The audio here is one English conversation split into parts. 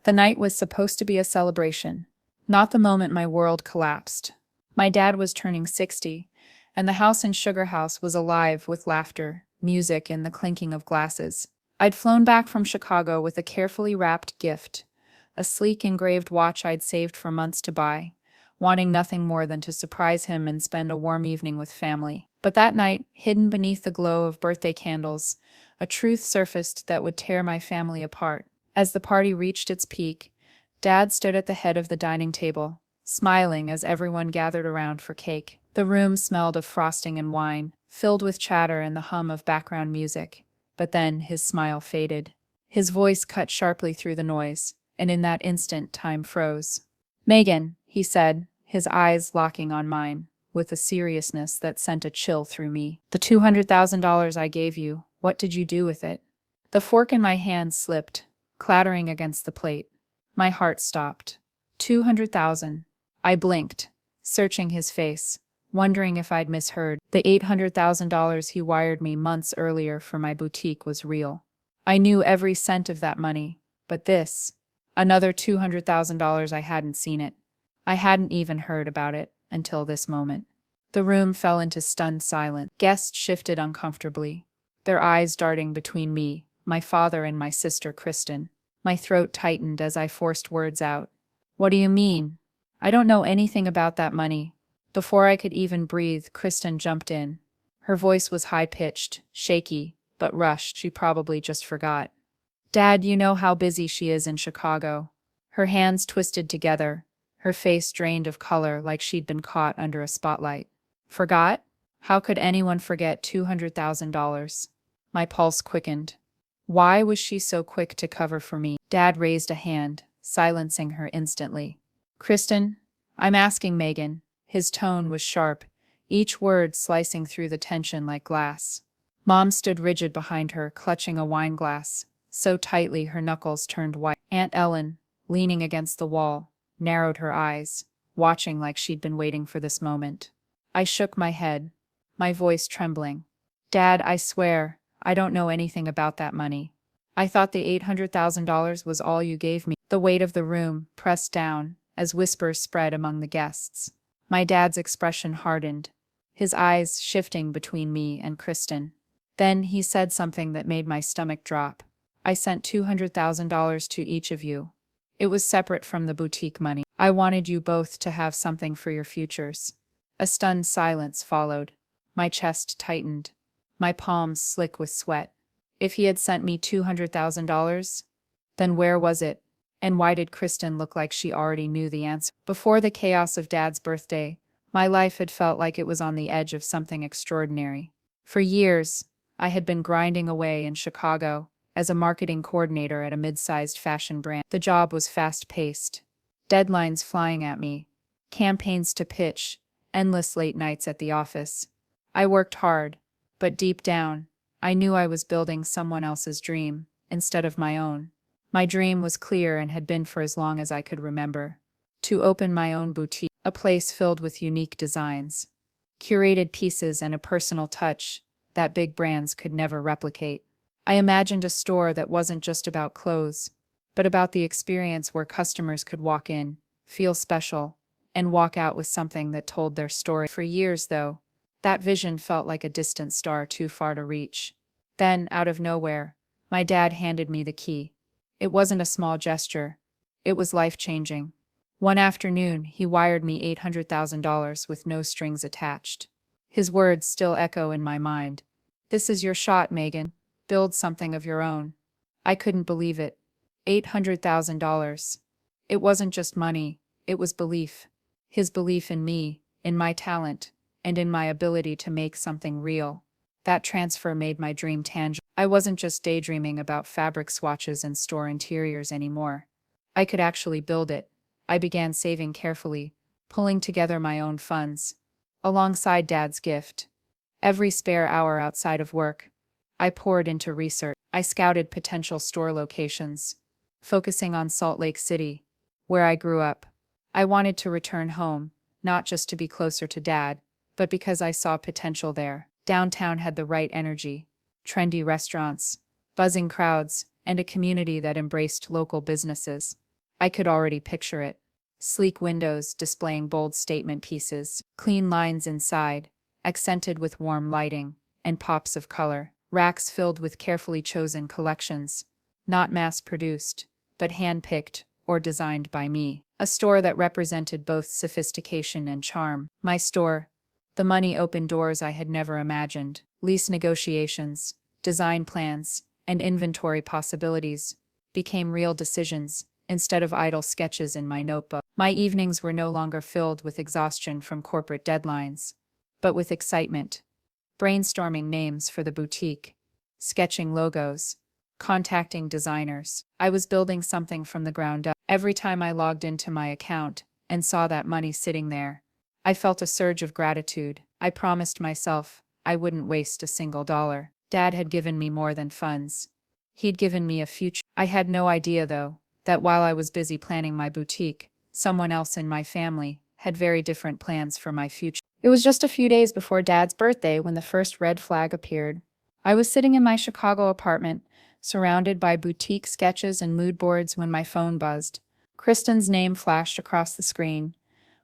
The night was supposed to be a celebration, not the moment my world collapsed. My dad was turning 60, and the house in Sugar House was alive with laughter, music, and the clinking of glasses. I'd flown back from Chicago with a carefully wrapped gift, a sleek engraved watch I'd saved for months to buy, wanting nothing more than to surprise him and spend a warm evening with family. But that night, hidden beneath the glow of birthday candles, a truth surfaced that would tear my family apart. As the party reached its peak, Dad stood at the head of the dining table, smiling as everyone gathered around for cake. The room smelled of frosting and wine, filled with chatter and the hum of background music. But then his smile faded. His voice cut sharply through the noise, and in that instant time froze. "Megan," he said, his eyes locking on mine, with a seriousness that sent a chill through me. "The $200,000 I gave you, what did you do with it?" The fork in my hand slipped, clattering against the plate. My heart stopped. 200,000. I blinked, searching his face, wondering if I'd misheard. The $800,000 he wired me months earlier for my boutique was real. I knew every cent of that money, but this, another $200,000, I hadn't seen it. I hadn't even heard about it until this moment. The room fell into stunned silence. Guests shifted uncomfortably, their eyes darting between me, my father, and my sister Kristen. My throat tightened as I forced words out. "What do you mean? I don't know anything about that money." Before I could even breathe, Kristen jumped in. Her voice was high-pitched, shaky, but rushed. She probably just forgot. "Dad, you know how busy she is in Chicago." Her hands twisted together, her face drained of color like she'd been caught under a spotlight. "Forgot? How could anyone forget $200,000? My pulse quickened. Why was she so quick to cover for me? Dad raised a hand, silencing her instantly. "Kristen, I'm asking Megan." His tone was sharp, each word slicing through the tension like glass. Mom stood rigid behind her, clutching a wine glass, so tightly her knuckles turned white. Aunt Ellen, leaning against the wall, narrowed her eyes, watching like she'd been waiting for this moment. I shook my head, my voice trembling. "Dad, I swear, I don't know anything about that money. I thought the $800,000 was all you gave me." The weight of the room pressed down as whispers spread among the guests. My dad's expression hardened, his eyes shifting between me and Kristen. Then he said something that made my stomach drop. "I sent $200,000 to each of you. It was separate from the boutique money. I wanted you both to have something for your futures." A stunned silence followed. My chest tightened, my palms slick with sweat. If he had sent me $200,000, then where was it? And why did Kristen look like she already knew the answer? Before the chaos of Dad's birthday, my life had felt like it was on the edge of something extraordinary. For years, I had been grinding away in Chicago as a marketing coordinator at a mid-sized fashion brand. The job was fast-paced, deadlines flying at me, campaigns to pitch, endless late nights at the office. I worked hard, but deep down, I knew I was building someone else's dream instead of my own. My dream was clear and had been for as long as I could remember. To open my own boutique, a place filled with unique designs, curated pieces, and a personal touch that big brands could never replicate. I imagined a store that wasn't just about clothes, but about the experience where customers could walk in, feel special, and walk out with something that told their story. For years, though, that vision felt like a distant star too far to reach. Then, out of nowhere, my dad handed me the key. It wasn't a small gesture. It was life-changing. One afternoon, he wired me $800,000 with no strings attached. His words still echo in my mind. "This is your shot, Megan. Build something of your own." I couldn't believe it. $800,000. It wasn't just money, it was belief. His belief in me, in my talent, and in my ability to make something real. That transfer made my dream tangible. I wasn't just daydreaming about fabric swatches and store interiors anymore. I could actually build it. I began saving carefully, pulling together my own funds, alongside Dad's gift. Every spare hour outside of work, I poured into research. I scouted potential store locations, focusing on Salt Lake City, where I grew up. I wanted to return home, not just to be closer to Dad, but because I saw potential there. Downtown had the right energy, trendy restaurants, buzzing crowds, and a community that embraced local businesses. I could already picture it. Sleek windows displaying bold statement pieces, clean lines inside, accented with warm lighting, and pops of color. Racks filled with carefully chosen collections, not mass-produced, but hand-picked or designed by me. A store that represented both sophistication and charm. My store. The money opened doors I had never imagined. Lease negotiations, design plans, and inventory possibilities became real decisions instead of idle sketches in my notebook. My evenings were no longer filled with exhaustion from corporate deadlines, but with excitement, brainstorming names for the boutique, sketching logos, contacting designers. I was building something from the ground up. Every time I logged into my account and saw that money sitting there, I felt a surge of gratitude. I promised myself I wouldn't waste a single dollar. Dad had given me more than funds. He'd given me a future. I had no idea, though, that while I was busy planning my boutique, someone else in my family had very different plans for my future. It was just a few days before Dad's birthday when the first red flag appeared. I was sitting in my Chicago apartment, surrounded by boutique sketches and mood boards when my phone buzzed. Kristen's name flashed across the screen.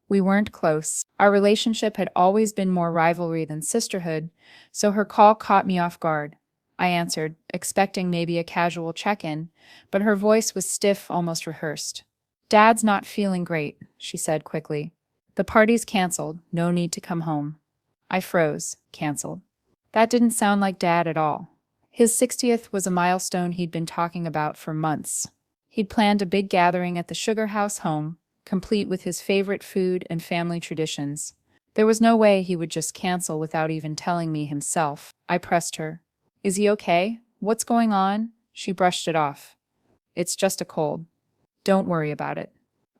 We weren't close. Our relationship had always been more rivalry than sisterhood, so her call caught me off guard. I answered, expecting maybe a casual check-in, but her voice was stiff, almost rehearsed. "Dad's not feeling great," she said quickly. "The party's canceled. No need to come home." I froze. Canceled. That didn't sound like Dad at all. His 60th was a milestone he'd been talking about for months. He'd planned a big gathering at the Sugar House home, complete with his favorite food and family traditions. There was no way he would just cancel without even telling me himself. I pressed her. "Is he okay? What's going on?" She brushed it off. "It's just a cold. Don't worry about it."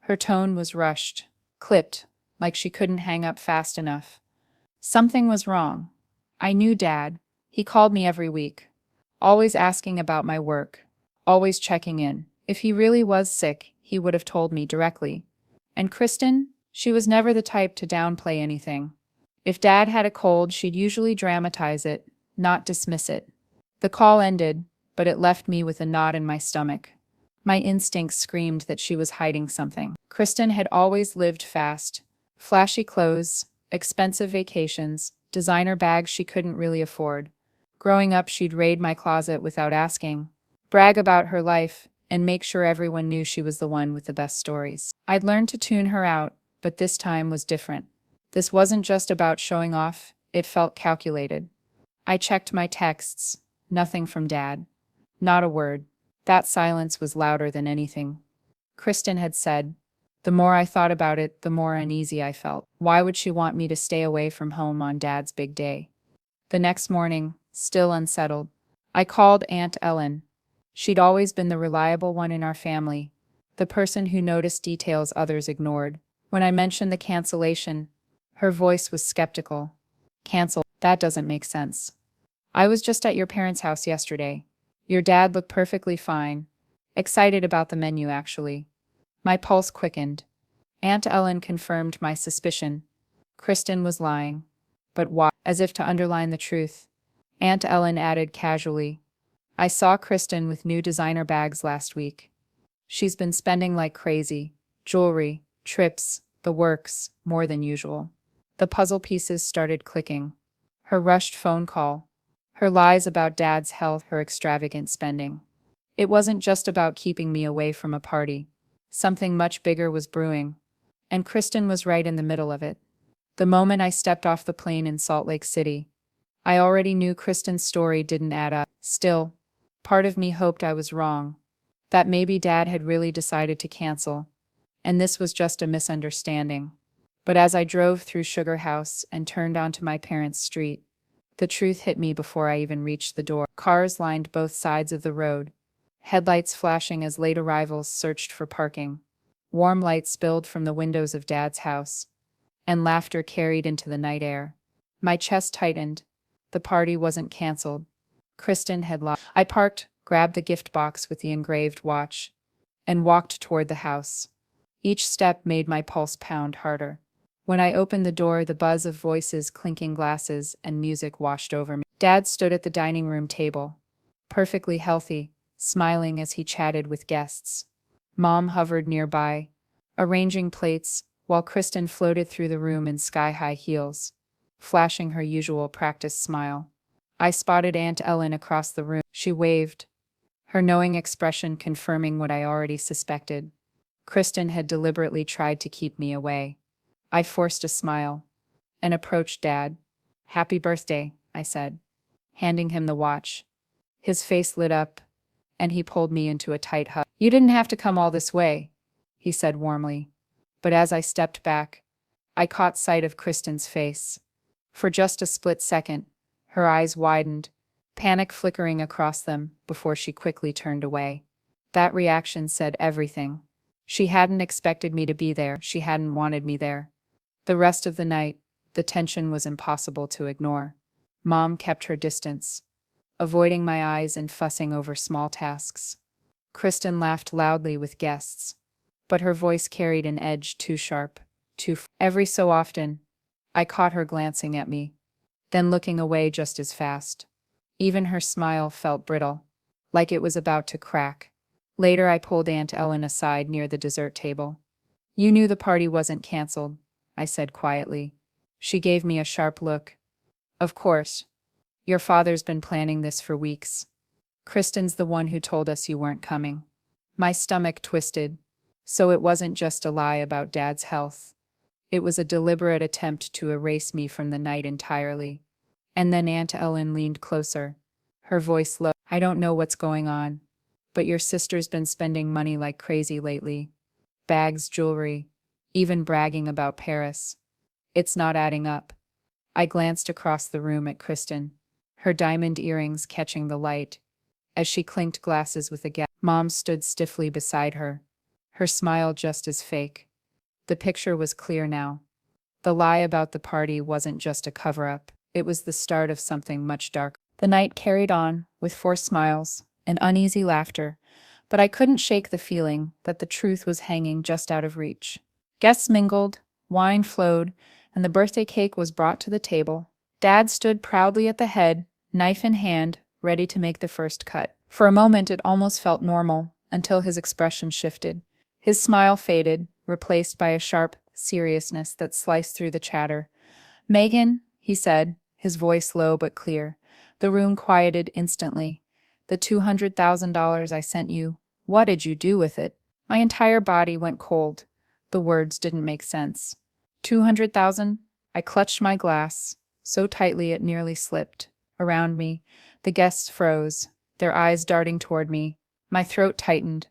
Her tone was rushed, clipped, like she couldn't hang up fast enough. Something was wrong. I knew Dad. He called me every week, always asking about my work, always checking in. If he really was sick, he would have told me directly. And Kristen, she was never the type to downplay anything. If Dad had a cold, she'd usually dramatize it, not dismiss it. The call ended, but it left me with a knot in my stomach. My instincts screamed that she was hiding something. Kristen had always lived fast. Flashy clothes, expensive vacations, designer bags she couldn't really afford. Growing up, she'd raid my closet without asking, brag about her life, and make sure everyone knew she was the one with the best stories. I'd learned to tune her out, but this time was different. This wasn't just about showing off, it felt calculated. I checked my texts. Nothing from Dad. Not a word. That silence was louder than anything. Kristen had said, the more I thought about it, the more uneasy I felt. Why would she want me to stay away from home on Dad's big day? The next morning, still unsettled, I called Aunt Ellen. She'd always been the reliable one in our family, the person who noticed details others ignored. When I mentioned the cancellation, her voice was skeptical. "Cancel? That doesn't make sense. I was just at your parents' house yesterday. Your dad looked perfectly fine. Excited about the menu, actually." My pulse quickened. Aunt Ellen confirmed my suspicion. Kristen was lying. But why? As if to underline the truth, Aunt Ellen added casually, "I saw Kristen with new designer bags last week. She's been spending like crazy. Jewelry, trips, the works, more than usual." The puzzle pieces started clicking. Her rushed phone call, her lies about Dad's health, her extravagant spending. It wasn't just about keeping me away from a party. Something much bigger was brewing, and Kristen was right in the middle of it. The moment I stepped off the plane in Salt Lake City, I already knew Kristen's story didn't add up. Still, part of me hoped I was wrong, that maybe Dad had really decided to cancel, and this was just a misunderstanding. But as I drove through Sugar House and turned onto my parents' street, the truth hit me before I even reached the door. Cars lined both sides of the road, headlights flashing as late arrivals searched for parking. Warm light spilled from the windows of Dad's house, and laughter carried into the night air. My chest tightened. The party wasn't canceled. Kristen had lied. I parked, grabbed the gift box with the engraved watch, and walked toward the house. Each step made my pulse pound harder. When I opened the door, the buzz of voices, clinking glasses, and music washed over me. Dad stood at the dining room table, perfectly healthy, smiling as he chatted with guests. Mom hovered nearby, arranging plates, while Kristen floated through the room in sky-high heels, flashing her usual practice smile. I spotted Aunt Ellen across the room. She waved, her knowing expression confirming what I already suspected. Kristen had deliberately tried to keep me away. I forced a smile and approached Dad. "Happy birthday," I said, handing him the watch. His face lit up, and he pulled me into a tight hug. "You didn't have to come all this way," he said warmly. But as I stepped back, I caught sight of Kristen's face. For just a split second, her eyes widened, panic flickering across them before she quickly turned away. That reaction said everything. She hadn't expected me to be there, she hadn't wanted me there. The rest of the night, the tension was impossible to ignore. Mom kept her distance, avoiding my eyes and fussing over small tasks. Kristen laughed loudly with guests, but her voice carried an edge too sharp, Every so often, I caught her glancing at me, then looking away just as fast. Even her smile felt brittle, like it was about to crack. Later I pulled Aunt Ellen aside near the dessert table. "You knew the party wasn't canceled," I said quietly. She gave me a sharp look. "Of course. Your father's been planning this for weeks. Kristen's the one who told us you weren't coming." My stomach twisted. So it wasn't just a lie about Dad's health. It was a deliberate attempt to erase me from the night entirely. And then Aunt Ellen leaned closer, her voice low. "I don't know what's going on, but your sister's been spending money like crazy lately. Bags, jewelry, even bragging about Paris. It's not adding up." I glanced across the room at Kristen, her diamond earrings catching the light, as she clinked glasses with a gap. Mom stood stiffly beside her, her smile just as fake. The picture was clear now. The lie about the party wasn't just a cover-up, it was the start of something much darker. The night carried on, with forced smiles and uneasy laughter, but I couldn't shake the feeling that the truth was hanging just out of reach. Guests mingled, wine flowed, and the birthday cake was brought to the table. Dad stood proudly at the head, knife in hand, ready to make the first cut. For a moment it almost felt normal, until his expression shifted. His smile faded, replaced by a sharp seriousness that sliced through the chatter. "Megan," he said, his voice low but clear. The room quieted instantly. "The $200,000 I sent you, what did you do with it?" My entire body went cold. The words didn't make sense. 200,000? I clutched my glass, so tightly it nearly slipped. Around me, the guests froze, their eyes darting toward me. My throat tightened.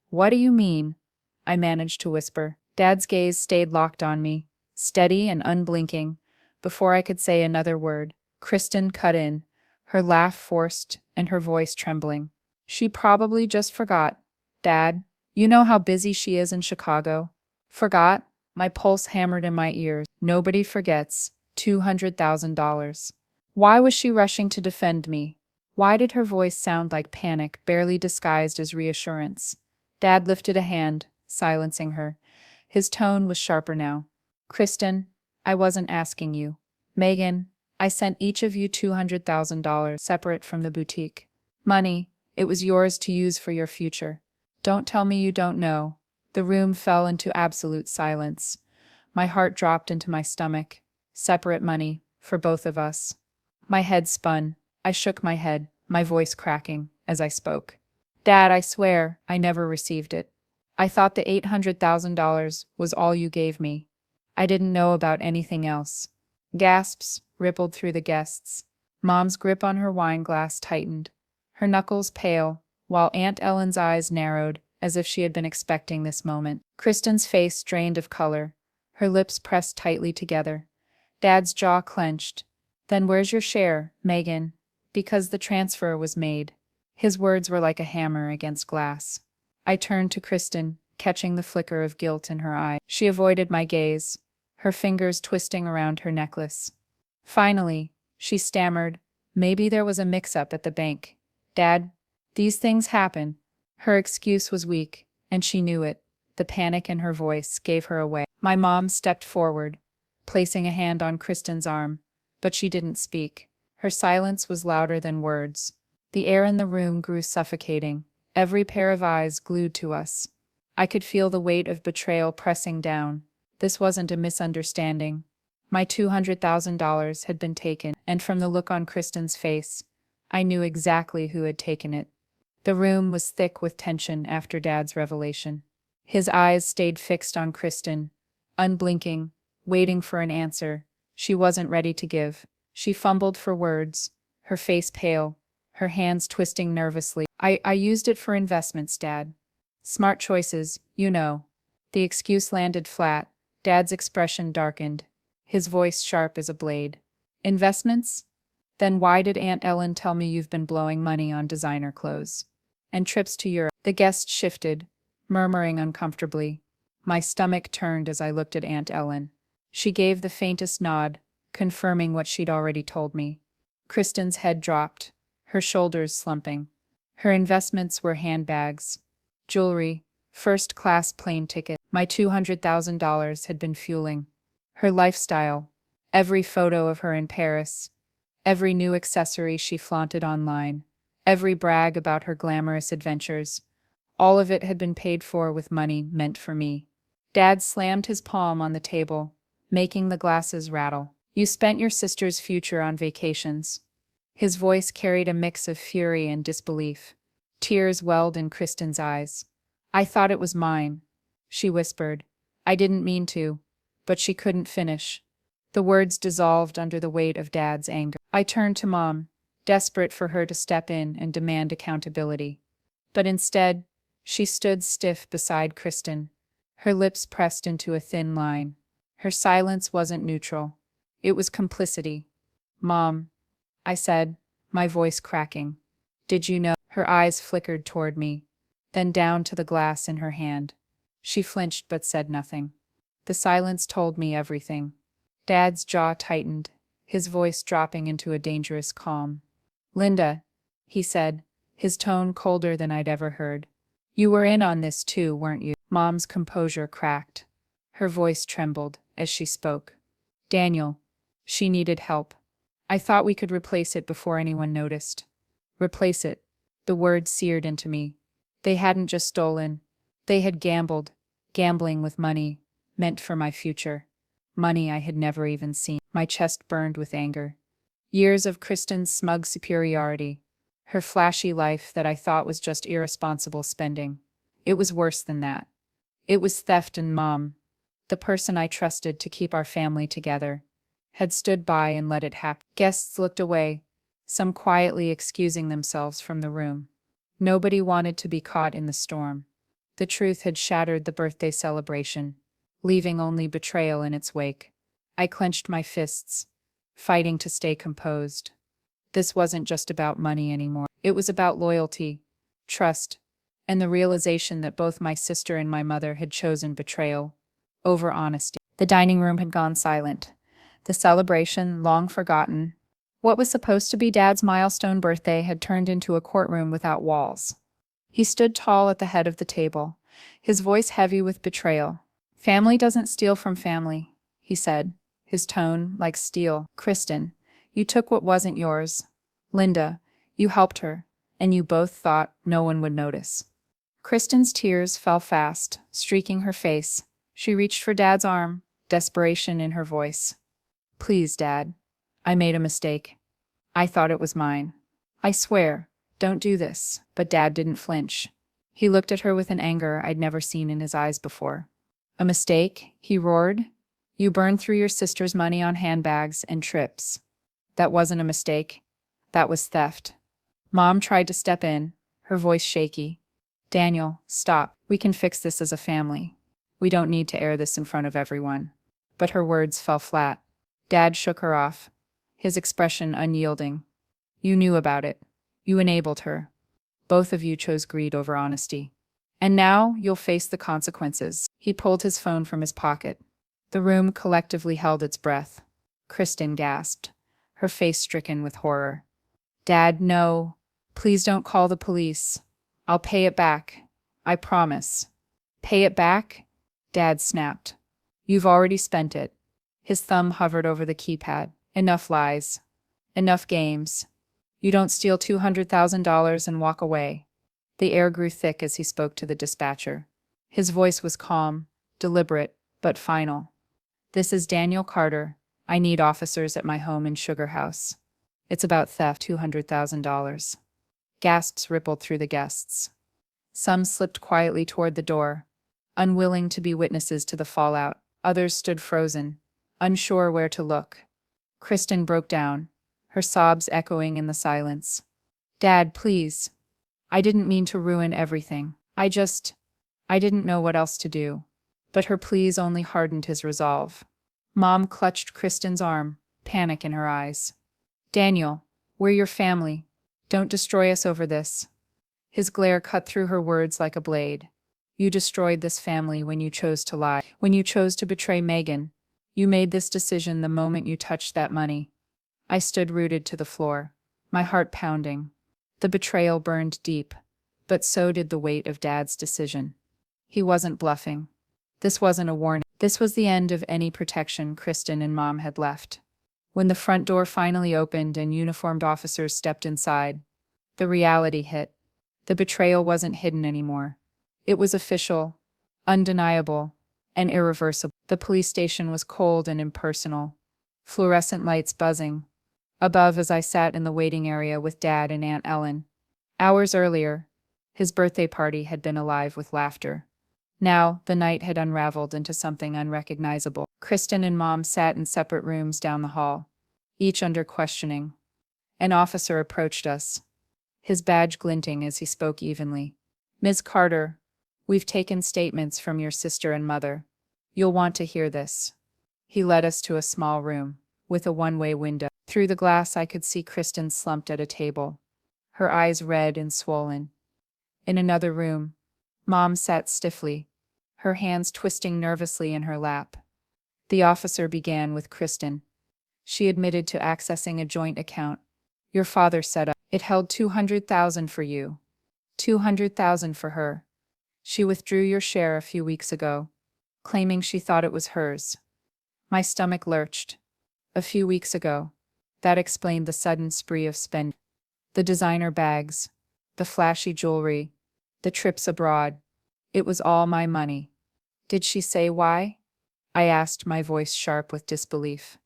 "What do you mean?" I managed to whisper. Dad's gaze stayed locked on me, steady and unblinking. Before I could say another word, Kristen cut in, her laugh forced and her voice trembling. "She probably just forgot. Dad, you know how busy she is in Chicago." "Forgot?" My pulse hammered in my ears. "Nobody forgets. $200,000. Why was she rushing to defend me? Why did her voice sound like panic, barely disguised as reassurance?" Dad lifted a hand, silencing her. His tone was sharper now. "Kristen, I wasn't asking you. Megan, I sent each of you $200,000 separate from the boutique. Money, it was yours to use for your future. Don't tell me you don't know." The room fell into absolute silence. My heart dropped into my stomach. Separate money, for both of us. My head spun. I shook my head, my voice cracking, as I spoke. "Dad, I swear, I never received it. I thought the $800,000 was all you gave me. I didn't know about anything else." Gasps rippled through the guests. Mom's grip on her wine glass tightened, her knuckles pale, while Aunt Ellen's eyes narrowed, as if she had been expecting this moment. Kristen's face drained of color, her lips pressed tightly together. Dad's jaw clenched. "Then where's your share, Megan?" "Because the transfer was made." His words were like a hammer against glass. I turned to Kristen, catching the flicker of guilt in her eye. She avoided my gaze, her fingers twisting around her necklace. Finally, she stammered, "Maybe there was a mix-up at the bank. Dad, these things happen." Her excuse was weak, and she knew it. The panic in her voice gave her away. My mom stepped forward, placing a hand on Kristen's arm, but she didn't speak. Her silence was louder than words. The air in the room grew suffocating, every pair of eyes glued to us. I could feel the weight of betrayal pressing down. This wasn't a misunderstanding. My $200,000 had been taken, and from the look on Kristen's face, I knew exactly who had taken it. The room was thick with tension after Dad's revelation. His eyes stayed fixed on Kristen, unblinking, waiting for an answer she wasn't ready to give. She fumbled for words, her face pale, her hands twisting nervously. I used it for investments, Dad. Smart choices, you know. The excuse landed flat. Dad's expression darkened, his voice sharp as a blade. Investments? Then why did Aunt Ellen tell me you've been blowing money on designer clothes? And trips to Europe? The guest shifted, murmuring uncomfortably. My stomach turned as I looked at Aunt Ellen. She gave the faintest nod, confirming what she'd already told me. Kristen's head dropped, her shoulders slumping. Her investments were handbags, jewelry, first-class plane ticket. My $200,000 had been fueling her lifestyle. Every photo of her in Paris, every new accessory she flaunted online, every brag about her glamorous adventures, all of it had been paid for with money meant for me. Dad slammed his palm on the table, making the glasses rattle. You spent your sister's future on vacations. His voice carried a mix of fury and disbelief. Tears welled in Kristen's eyes. I thought it was mine, she whispered. I didn't mean to, but she couldn't finish. The words dissolved under the weight of Dad's anger. I turned to Mom, desperate for her to step in and demand accountability. But instead, she stood stiff beside Kristen, her lips pressed into a thin line. Her silence wasn't neutral. It was complicity. Mom, I said, my voice cracking. Did you know? Her eyes flickered toward me, then down to the glass in her hand. She flinched but said nothing. The silence told me everything. Dad's jaw tightened, his voice dropping into a dangerous calm. Linda, he said, his tone colder than I'd ever heard. You were in on this too, weren't you? Mom's composure cracked. Her voice trembled as she spoke. Daniel, she needed help. I thought we could replace it before anyone noticed. Replace it. The words seared into me. They hadn't just stolen. They had gambled, gambling with money, meant for my future. Money I had never even seen. My chest burned with anger. Years of Kristen's smug superiority. Her flashy life that I thought was just irresponsible spending. It was worse than that. It was theft, and Mom, the person I trusted to keep our family together, had stood by and let it happen. Guests looked away, some quietly excusing themselves from the room. Nobody wanted to be caught in the storm. The truth had shattered the birthday celebration, leaving only betrayal in its wake. I clenched my fists, fighting to stay composed. This wasn't just about money anymore. It was about loyalty, trust, and the realization that both my sister and my mother had chosen betrayal over honesty. The dining room had gone silent. The celebration, long forgotten, what was supposed to be Dad's milestone birthday, had turned into a courtroom without walls. He stood tall at the head of the table, his voice heavy with betrayal. Family doesn't steal from family, he said, his tone like steel. Kristen, you took what wasn't yours. Linda, you helped her, and you both thought no one would notice. Kristen's tears fell fast, streaking her face. She reached for Dad's arm, desperation in her voice. Please, Dad. I made a mistake. I thought it was mine. I swear, don't do this. But Dad didn't flinch. He looked at her with an anger I'd never seen in his eyes before. A mistake? He roared. You burned through your sister's money on handbags and trips. That wasn't a mistake. That was theft. Mom tried to step in, her voice shaky. Daniel, stop. We can fix this as a family. We don't need to air this in front of everyone. But her words fell flat. Dad shook her off, his expression unyielding. You knew about it. You enabled her. Both of you chose greed over honesty. And now you'll face the consequences. He pulled his phone from his pocket. The room collectively held its breath. Kristen gasped, her face stricken with horror. Dad, no. Please don't call the police. I'll pay it back. I promise. Pay it back? Dad snapped. You've already spent it. His thumb hovered over the keypad. Enough lies. Enough games. You don't steal $200,000 and walk away. The air grew thick as he spoke to the dispatcher. His voice was calm, deliberate, but final. "This is Daniel Carter. I need officers at my home in Sugar House. It's about theft, $200,000. Gasps rippled through the guests. Some slipped quietly toward the door, unwilling to be witnesses to the fallout. Others stood frozen, unsure where to look. Kristen broke down, her sobs echoing in the silence. "Dad, please. I didn't mean to ruin everything. I didn't know what else to do." But her pleas only hardened his resolve. Mom clutched Kristen's arm, panic in her eyes. "Daniel, we're your family. Don't destroy us over this." His glare cut through her words like a blade. "You destroyed this family when you chose to lie, when you chose to betray Megan. You made this decision the moment you touched that money." I stood rooted to the floor, my heart pounding. The betrayal burned deep, but so did the weight of Dad's decision. He wasn't bluffing. This wasn't a warning. This was the end of any protection Kristen and Mom had left. When the front door finally opened and uniformed officers stepped inside, the reality hit. The betrayal wasn't hidden anymore. It was official, undeniable, and irreversible. The police station was cold and impersonal, fluorescent lights buzzing. Above, as I sat in the waiting area with Dad and Aunt Ellen. Hours earlier, his birthday party had been alive with laughter. Now, the night had unraveled into something unrecognizable. Kristen and Mom sat in separate rooms down the hall, each under questioning. An officer approached us, his badge glinting as he spoke evenly. "Ms. Carter, we've taken statements from your sister and mother. You'll want to hear this." He led us to a small room, with a one-way window. Through the glass I could see Kristen slumped at a table, her eyes red and swollen. In another room, Mom sat stiffly, her hands twisting nervously in her lap. The officer began with Kristen. She admitted to accessing a joint account your father set up. It held $200,000 for you, $200,000 for her. She withdrew your share a few weeks ago, claiming she thought it was hers. My stomach lurched. A few weeks ago. That explained the sudden spree of spending. The designer bags, the flashy jewelry, the trips abroad. It was all my money. Did she say why? I asked, my voice sharp with disbelief.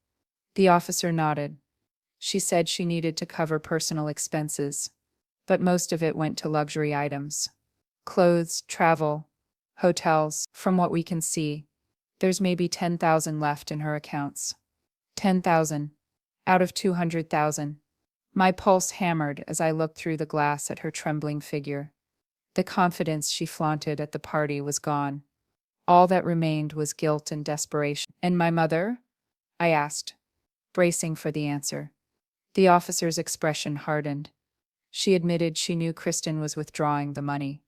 The officer nodded. She said she needed to cover personal expenses, but most of it went to luxury items. Clothes, travel, hotels. From what we can see, there's maybe $10,000 left in her accounts. 10,000 out of 200,000. My pulse hammered as I looked through the glass at her trembling figure. The confidence she flaunted at the party was gone. All that remained was guilt and desperation. "And my mother?" I asked, bracing for the answer. The officer's expression hardened. She admitted she knew Kristen was withdrawing the money.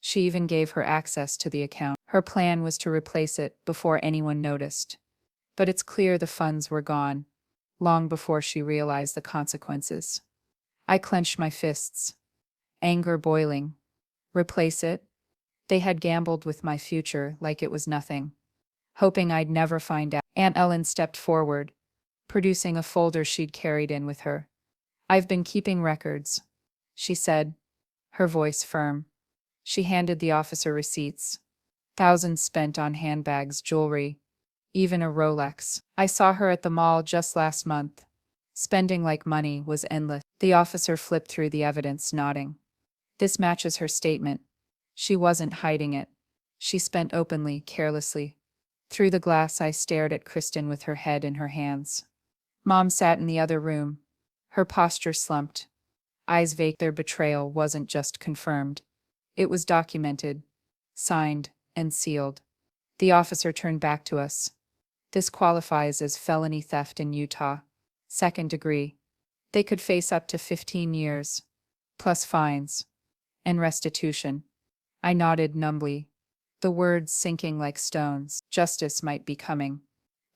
She even gave her access to the account. Her plan was to replace it before anyone noticed. But it's clear the funds were gone, long before she realized the consequences. I clenched my fists, anger boiling. Replace it? They had gambled with my future like it was nothing, hoping I'd never find out. Aunt Ellen stepped forward, producing a folder she'd carried in with her. "I've been keeping records," she said, her voice firm. She handed the officer receipts. Thousands spent on handbags, jewelry, even a Rolex. I saw her at the mall just last month. Spending like money was endless. The officer flipped through the evidence, nodding. "This matches her statement. She wasn't hiding it. She spent openly, carelessly." Through the glass I stared at Kristen with her head in her hands. Mom sat in the other room, her posture slumped, eyes vague. Their betrayal wasn't just confirmed. It was documented, signed, and sealed. The officer turned back to us. "This qualifies as felony theft in Utah. Second degree. They could face up to 15 years, plus fines, and restitution." I nodded numbly, the words sinking like stones. Justice might be coming,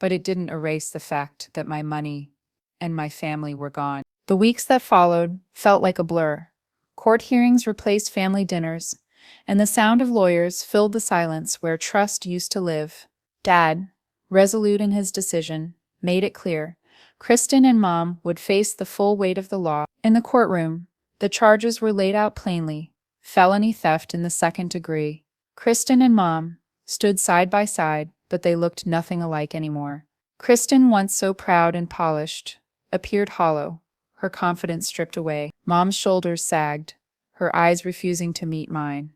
but it didn't erase the fact that my money and my family were gone. The weeks that followed felt like a blur. Court hearings replaced family dinners, and the sound of lawyers filled the silence where trust used to live. Dad, resolute in his decision, made it clear Kristen and Mom would face the full weight of the law. In the courtroom, the charges were laid out plainly: felony theft in the second degree, Kristen and Mom stood side by side, but they looked nothing alike anymore. Kristen, once so proud and polished, appeared hollow, her confidence stripped away. Mom's shoulders sagged, her eyes refusing to meet mine.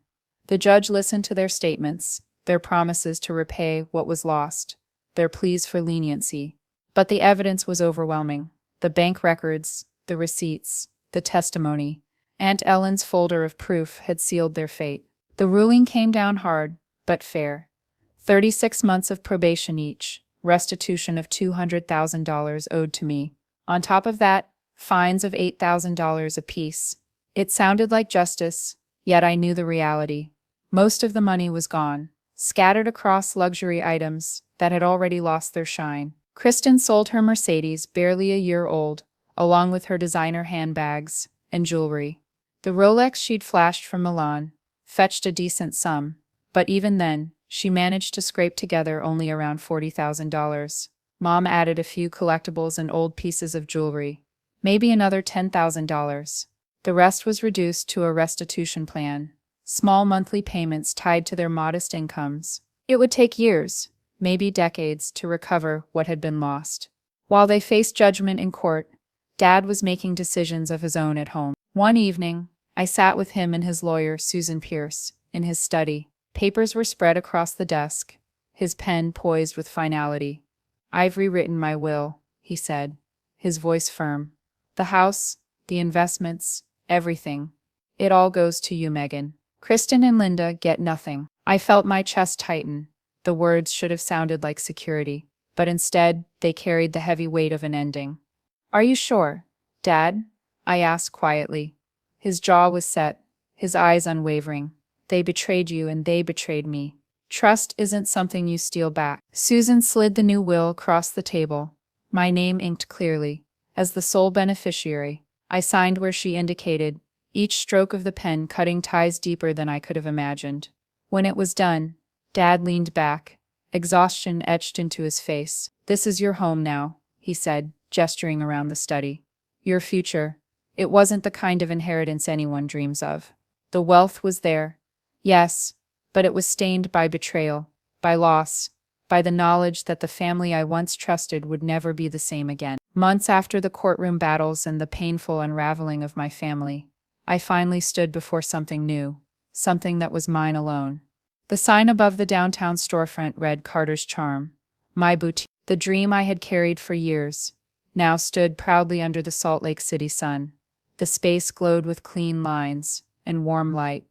The judge listened to their statements, their promises to repay what was lost, their pleas for leniency. But the evidence was overwhelming. The bank records, the receipts, the testimony. Aunt Ellen's folder of proof had sealed their fate. The ruling came down hard, but fair. 36 months of probation each, restitution of $200,000 owed to me. On top of that, fines of $8,000 apiece. It sounded like justice, yet I knew the reality. Most of the money was gone, scattered across luxury items that had already lost their shine. Kristen sold her Mercedes, barely a year old, along with her designer handbags and jewelry. The Rolex she'd flashed from Milan fetched a decent sum, but even then, she managed to scrape together only around $40,000. Mom added a few collectibles and old pieces of jewelry, maybe another $10,000. The rest was reduced to a restitution plan, small monthly payments tied to their modest incomes. It would take years, maybe decades, to recover what had been lost. While they faced judgment in court, Dad was making decisions of his own at home. One evening, I sat with him and his lawyer, Susan Pierce, in his study. Papers were spread across the desk, his pen poised with finality. "I've rewritten my will," he said, his voice firm. "The house, the investments, everything. It all goes to you, Megan. Kristen and Linda get nothing." I felt my chest tighten. The words should have sounded like security, but instead, they carried the heavy weight of an ending. "Are you sure, Dad?" I asked quietly. His jaw was set, his eyes unwavering. "They betrayed you and they betrayed me. Trust isn't something you steal back." Susan slid the new will across the table, my name inked clearly. As the sole beneficiary, I signed where she indicated, each stroke of the pen cutting ties deeper than I could have imagined. When it was done, Dad leaned back, exhaustion etched into his face. "This is your home now," he said, gesturing around the study. "Your future. It wasn't the kind of inheritance anyone dreams of. The wealth was there, yes, but it was stained by betrayal, by loss, by the knowledge that the family I once trusted would never be the same again." Months after the courtroom battles and the painful unraveling of my family, I finally stood before something new, something that was mine alone. The sign above the downtown storefront read "Carter's Charm," my boutique. The dream I had carried for years now stood proudly under the Salt Lake City sun. The space glowed with clean lines and warm light.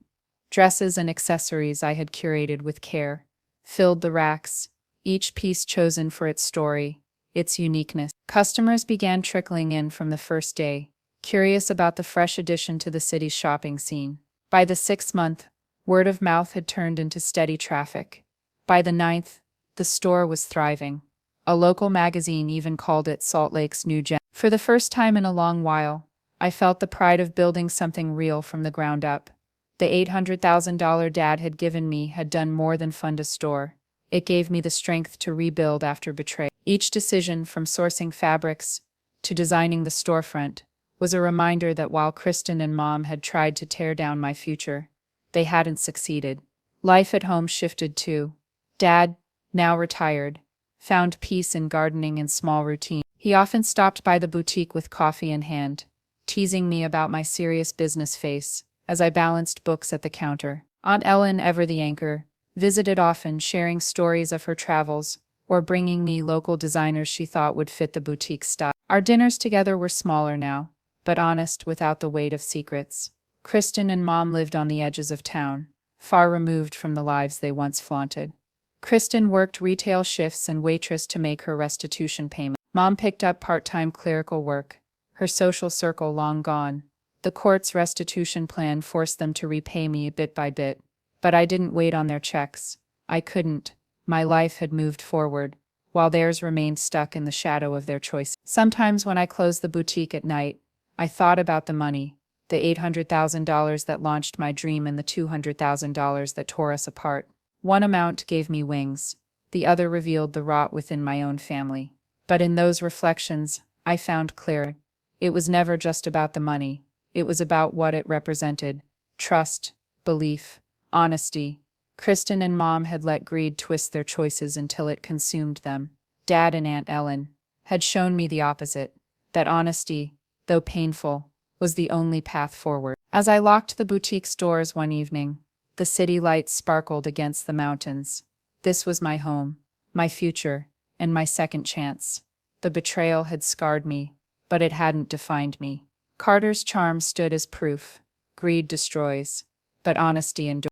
Dresses and accessories I had curated with care filled the racks, each piece chosen for its story, its uniqueness. Customers began trickling in from the first day, curious about the fresh addition to the city's shopping scene. By the 6th month, word of mouth had turned into steady traffic. By the 9th, the store was thriving. A local magazine even called it Salt Lake's new gem. For the first time in a long while, I felt the pride of building something real from the ground up. The $800,000 Dad had given me had done more than fund a store. It gave me the strength to rebuild after betrayal. Each decision, from sourcing fabrics to designing the storefront, was a reminder that while Kristen and Mom had tried to tear down my future, they hadn't succeeded. Life at home shifted too. Dad, now retired, found peace in gardening and small routine. He often stopped by the boutique with coffee in hand, teasing me about my serious business face as I balanced books at the counter. Aunt Ellen, ever the anchor, visited often, sharing stories of her travels or bringing me local designers she thought would fit the boutique style. Our dinners together were smaller now, but honest, without the weight of secrets. Kristen and Mom lived on the edges of town, far removed from the lives they once flaunted. Kristen worked retail shifts and waitressed to make her restitution payment. Mom picked up part-time clerical work, her social circle long gone. The court's restitution plan forced them to repay me bit by bit, but I didn't wait on their checks. I couldn't. My life had moved forward, while theirs remained stuck in the shadow of their choices. Sometimes when I closed the boutique at night, I thought about the money, the $800,000 that launched my dream and the $200,000 that tore us apart. One amount gave me wings, the other revealed the rot within my own family. But in those reflections, I found clear. It was never just about the money. It was about what it represented: trust, belief, honesty, Kristen and Mom had let greed twist their choices until it consumed them. Dad and Aunt Ellen had shown me the opposite, that honesty, though painful, was the only path forward. As I locked the boutique's doors one evening, the city lights sparkled against the mountains. This was my home, my future, and my second chance. The betrayal had scarred me, but it hadn't defined me. Carter's charm stood as proof. Greed destroys, but honesty endures.